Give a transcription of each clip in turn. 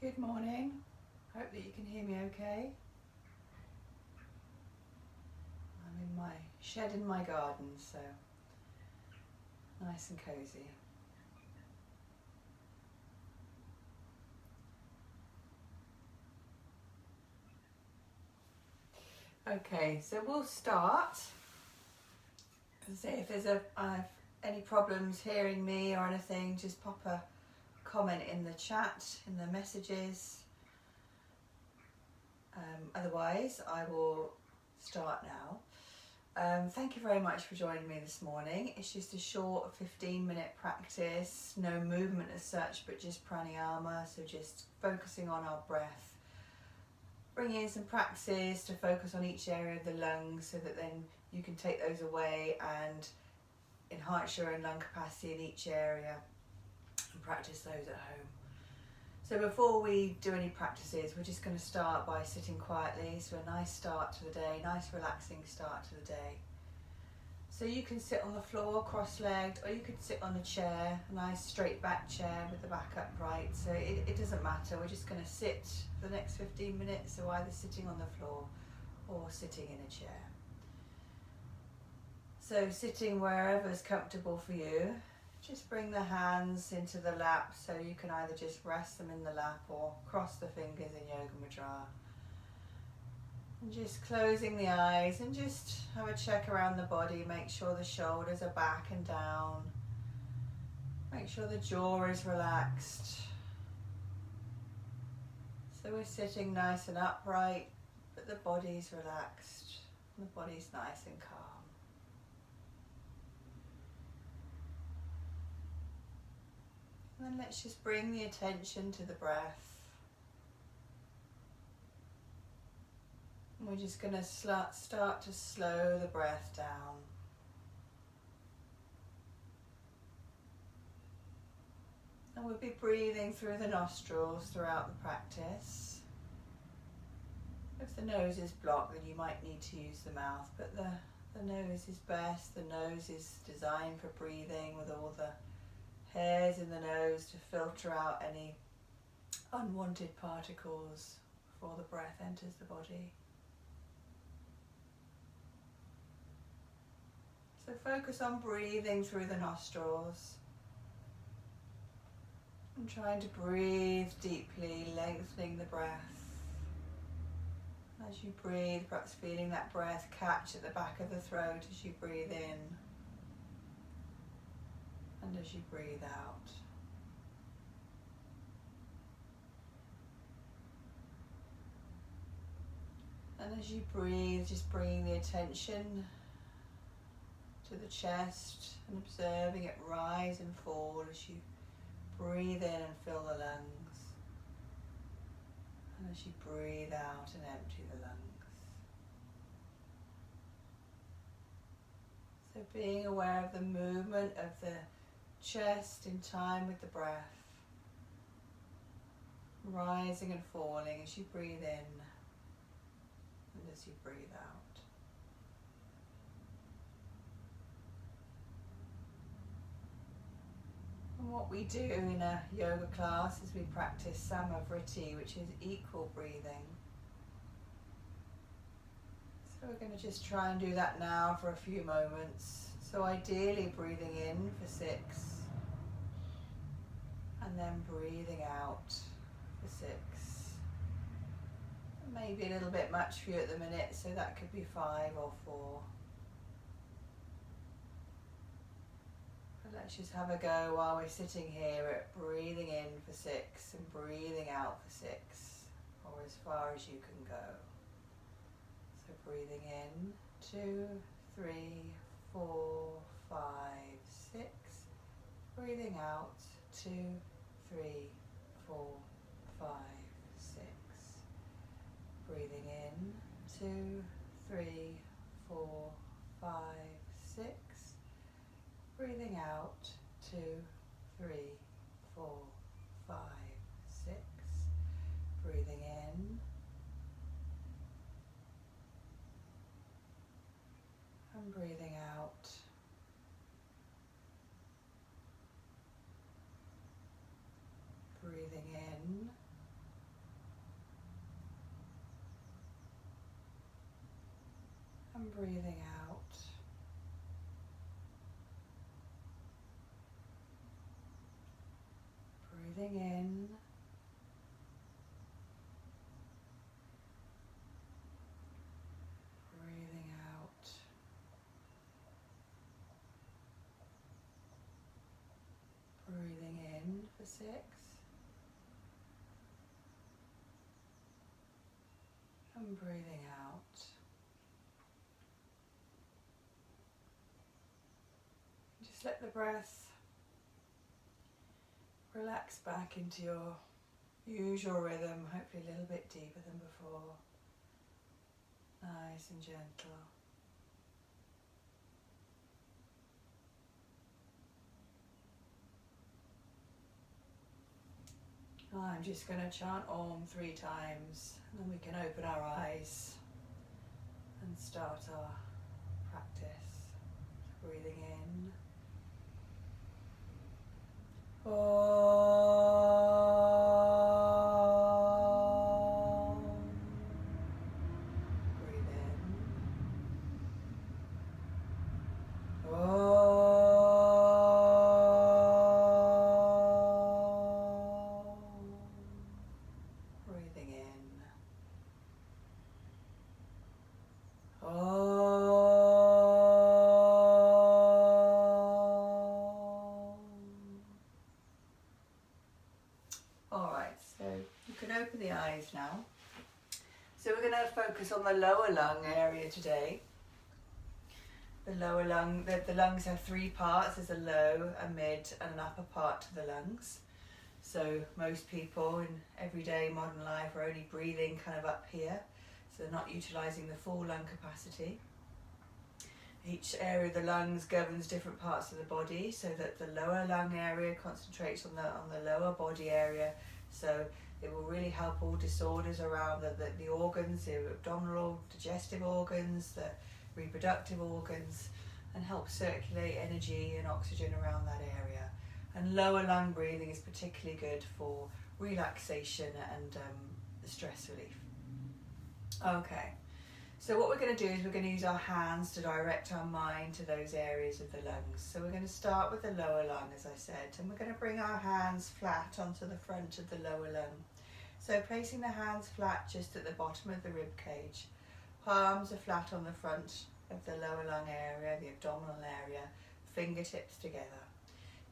Good morning. Hope that you can hear me okay. I'm in my shed in my garden, so nice and cozy. Okay, so we'll start. See if there's any problems hearing me or anything, just pop a comment in the chat, in the messages. Otherwise, I will start now. Thank you very much for joining me this morning. It's just a short 15-minute practice, no movement as such, but just pranayama, so just focusing on our breath. Bring in some practices to focus on each area of the lungs so that then you can take those away and enhance your own lung capacity in each area and practice those at home. So before we do any practices, we're just going to start by sitting quietly. So a nice start to the day, nice relaxing start to the day. So you can sit on the floor cross-legged, or you could sit on a chair, a nice straight back chair with the back upright. So it doesn't matter, we're just going to sit for the next 15 minutes, so either sitting on the floor or sitting in a chair. So sitting wherever is comfortable for you. Just bring the hands into the lap, so you can either just rest them in the lap or cross the fingers in Yoga Mudra. And just closing the eyes and just have a check around the body. Make sure the shoulders are back and down. Make sure the jaw is relaxed. So we're sitting nice and upright, but the body's relaxed and the body's nice and calm. And then let's just bring the attention to the breath. And we're just going to start to slow the breath down. And we'll be breathing through the nostrils throughout the practice. If the nose is blocked, then you might need to use the mouth, but the nose is best. The nose is designed for breathing, with all the hairs in the nose to filter out any unwanted particles before the breath enters the body. So focus on breathing through the nostrils and trying to breathe deeply, lengthening the breath. As you breathe, perhaps feeling that breath catch at the back of the throat as you breathe in and as you breathe out. And as you breathe, just bringing the attention to the chest and observing it rise and fall as you breathe in and fill the lungs, and as you breathe out and empty the lungs. So being aware of the movement of the chest in time with the breath, rising and falling as you breathe in and as you breathe out. And what we do in a yoga class is we practice samavriti, which is equal breathing. So we're going to just try and do that now for a few moments. So ideally breathing in for 6 and then breathing out for 6. Maybe a little bit much for you at the minute, so that could be 5 or 4. But let's just have a go while we're sitting here at breathing in for 6 and breathing out for 6, or as far as you can go. So breathing in, 2, 3, 4, 5, 6. Breathing out, 2, 3, 4, 5, 6. Breathing in, 2, 3, 4, 5, 6. Breathing out, 2, 3, 4, 5, 6. Breathing in. And breathing out. Breathing in breathing out. Breathing in. Breathing out. Breathing in for 6. And breathing out. Just let the breath relax back into your usual rhythm, hopefully a little bit deeper than before. Nice and gentle. I'm just going to chant Om 3 times, and then we can open our eyes and start our practice. Breathing in. Om. Breathe in. Om. Breathing in. Om. Alright, so you can open the eyes now. So we're going to focus on the lower lung area today. The lower lung, the lungs have 3 parts. There's a low, a mid and an upper part to the lungs. So most people in everyday modern life are only breathing kind of up here. So they're not utilising the full lung capacity. Each area of the lungs governs different parts of the body, so that the lower lung area concentrates on the lower body area. So it will really help all disorders around the organs, the abdominal, digestive organs, the reproductive organs, and help circulate energy and oxygen around that area. And lower lung breathing is particularly good for relaxation and stress relief. Okay, so what we're going to do is we're going to use our hands to direct our mind to those areas of the lungs. So we're going to start with the lower lung, as I said, and we're going to bring our hands flat onto the front of the lower lung. So placing the hands flat just at the bottom of the rib cage. Palms are flat on the front of the lower lung area, the abdominal area, fingertips together.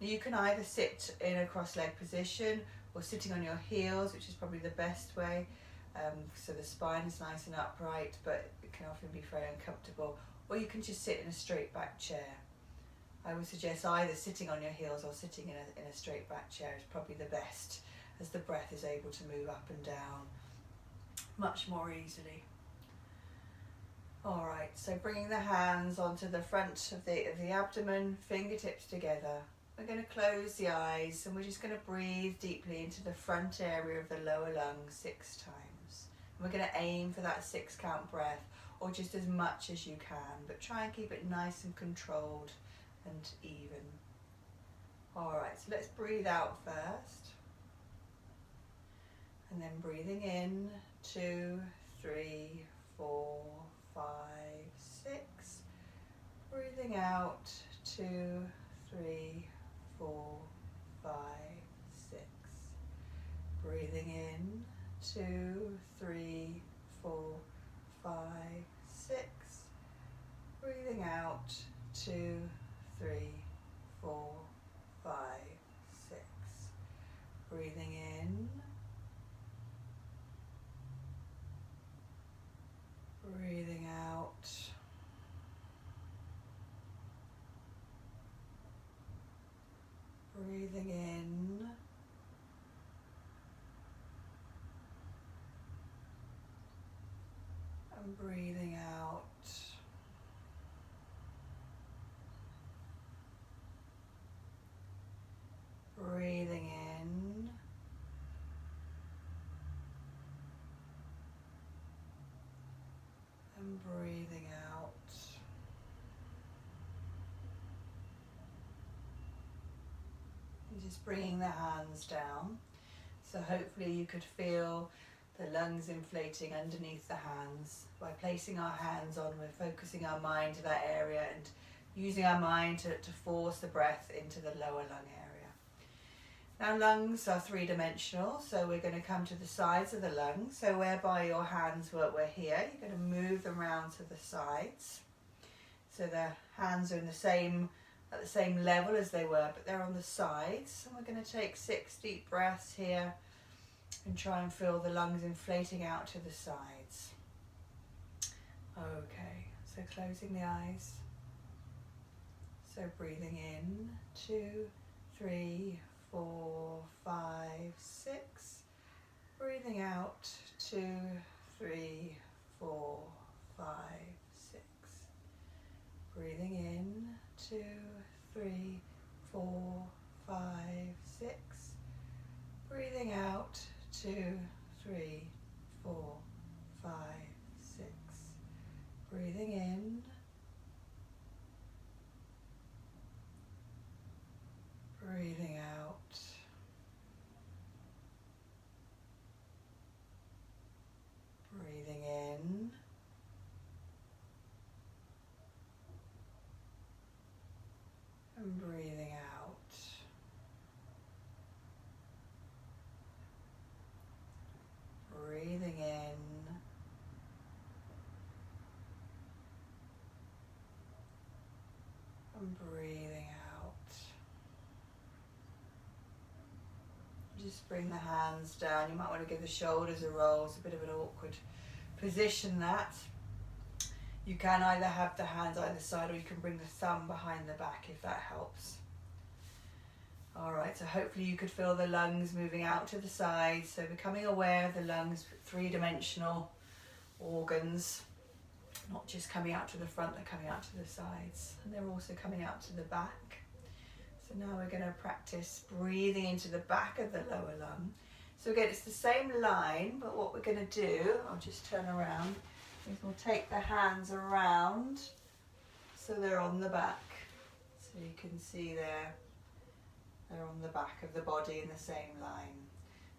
Now you can either sit in a cross-legged position or sitting on your heels, which is probably the best way. So the spine is nice and upright, but it can often be very uncomfortable. Or you can just sit in a straight back chair. I would suggest either sitting on your heels or sitting in a straight back chair is probably the best, as the breath is able to move up and down much more easily. Alright, so bringing the hands onto the front of the abdomen, fingertips together. We're going to close the eyes and we're just going to breathe deeply into the front area of the lower lung 6 times. And we're going to aim for that 6 count breath, or just as much as you can, but try and keep it nice and controlled and even. Alright, so let's breathe out first. And then breathing in, 2, 3, 4, 5, 6. Breathing out, 2, 3, 4, 5, 6. Breathing in, 2, 3, 4, 5, 6. Breathing out, 2, 3, 4, 5, 6. Breathing in. Breathing out. Breathing in. And breathing out. Breathing in. And breathing out. And just bringing the hands down. So hopefully you could feel the lungs inflating underneath the hands. By placing our hands on, we're focusing our mind to that area and using our mind to force the breath into the lower lung area. Now lungs are three-dimensional, so we're going to come to the sides of the lungs. So whereby your hands were here, you're going to move them round to the sides. So the hands are at the same level as they were, but they're on the sides. And we're going to take 6 deep breaths here and try and feel the lungs inflating out to the sides. Okay, so closing the eyes. So breathing in, 2, 3, 4, 5, 6. Breathing out, 2, 3, 4, 5, 6. Breathing in, 2, 3, 4, 5, 6. Breathing out, 2, 3, 4, 5, 6. Breathing in. Breathing out. Breathing in. And breathing out. Breathing in. And breathing out. Just bring the hands down. You might want to give the shoulders a roll. It's a bit of an awkward position, that. You can either have the hands either side, or you can bring the thumb behind the back if that helps. Alright, so hopefully you could feel the lungs moving out to the sides. So becoming aware of the lungs, three-dimensional organs, not just coming out to the front, they're coming out to the sides. And they're also coming out to the back. So now we're going to practice breathing into the back of the lower lung. So again, it's the same line, but what we're going to do, I'll just turn around, is we'll take the hands around so they're on the back. So you can see they're on the back of the body in the same line.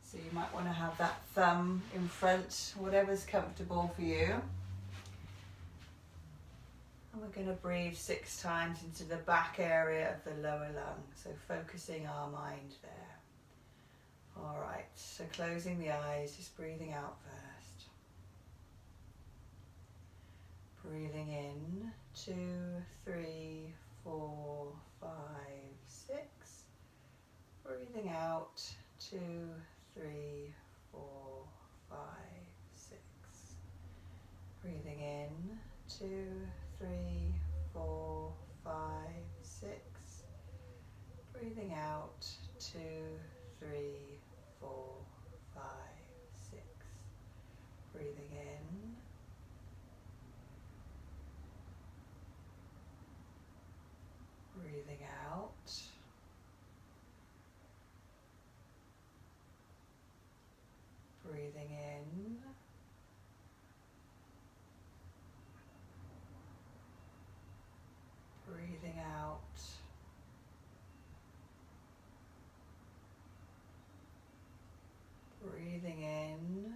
So you might want to have that thumb in front, whatever's comfortable for you. And we're going to breathe 6 times into the back area of the lower lung, so focusing our mind there. Alright, so closing the eyes, just breathing out first. Breathing in, 2, 3, 4, 5, 6. Breathing out, 2, 3, 4, 5, 6. Breathing in, 2, 3, 4, 5, 6. Breathing out, 2, 3, 4, 5, 6. Breathing in. Breathing out. Breathing in. Breathing out. Breathing in.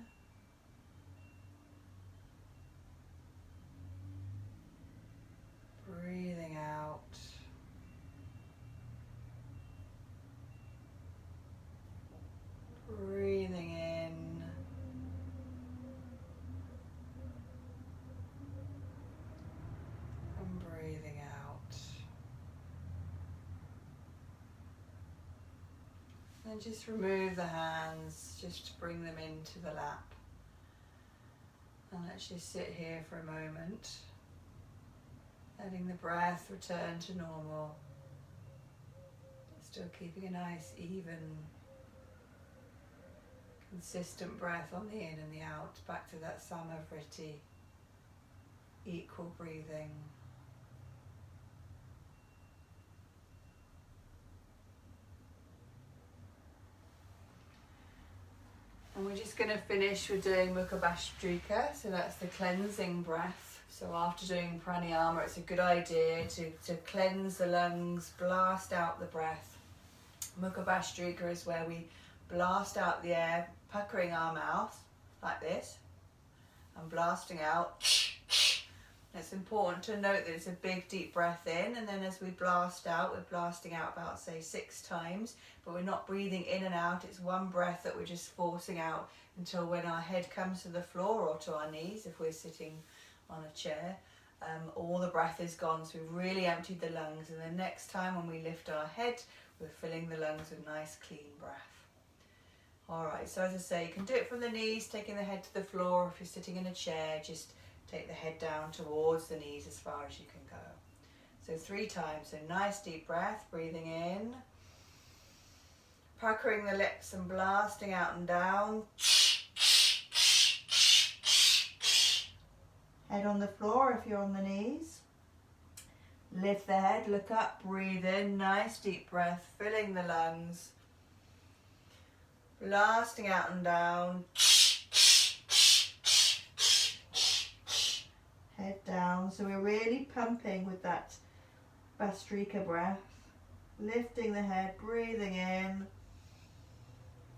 Breathing out. Breathing in. And breathing out. And just remove the hands, just bring them into the lap. And let's just sit here for a moment, letting the breath return to normal. Still keeping a nice, even, consistent breath on the in and the out, back to that samavriti, equal breathing. And we're just going to finish with doing Mukha Bhastrika, so that's the cleansing breath. So after doing pranayama, it's a good idea to cleanse the lungs, blast out the breath. Mukha Bhastrika is where we blast out the air, puckering our mouth, like this, and blasting out. It's important to note that it's a big deep breath in, and then as we blast out, we're blasting out about say 6 times, but we're not breathing in and out. It's one breath that we're just forcing out until when our head comes to the floor or to our knees if we're sitting on a chair, all the breath is gone, so we've really emptied the lungs, and then next time when we lift our head, we're filling the lungs with nice clean breath. Alright, so as I say, you can do it from the knees, taking the head to the floor. If you're sitting in a chair, just take the head down towards the knees as far as you can go. So 3 times, so nice deep breath, breathing in, puckering the lips and blasting out and down. Head on the floor if you're on the knees. Lift the head, look up, breathe in, nice deep breath, filling the lungs. Blasting out and down. Head down, so we're really pumping with that Bhastrika breath. Lifting the head, breathing in,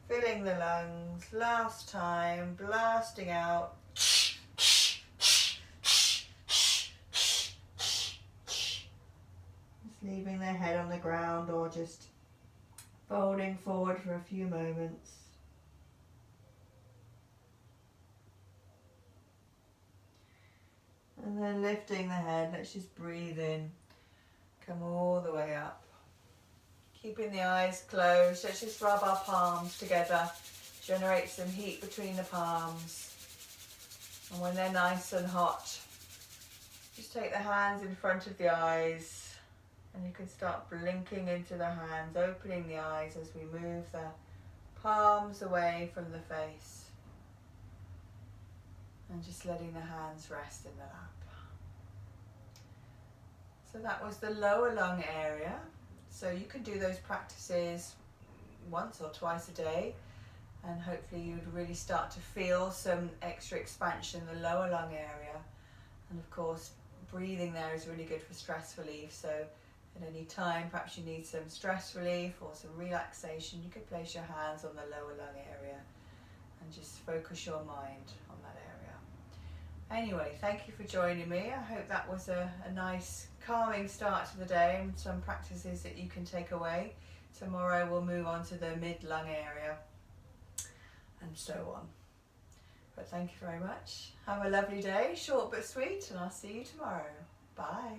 filling the lungs. Last time, blasting out. Leaving their head on the ground or just folding forward for a few moments. And then lifting the head, let's just breathe in, come all the way up. Keeping the eyes closed, let's just rub our palms together, generate some heat between the palms. And when they're nice and hot, just take the hands in front of the eyes. And you can start blinking into the hands, opening the eyes as we move the palms away from the face. And just letting the hands rest in the lap. So that was the lower lung area. So you can do those practices once or twice a day. And hopefully you'd really start to feel some extra expansion in the lower lung area. And of course, breathing there is really good for stress relief. So at any time, perhaps you need some stress relief or some relaxation, you could place your hands on the lower lung area and just focus your mind on that area. Anyway, thank you for joining me. I hope that was a nice calming start to the day and some practices that you can take away. Tomorrow we'll move on to the mid-lung area and so on. But thank you very much. Have a lovely day, short but sweet, and I'll see you tomorrow. Bye.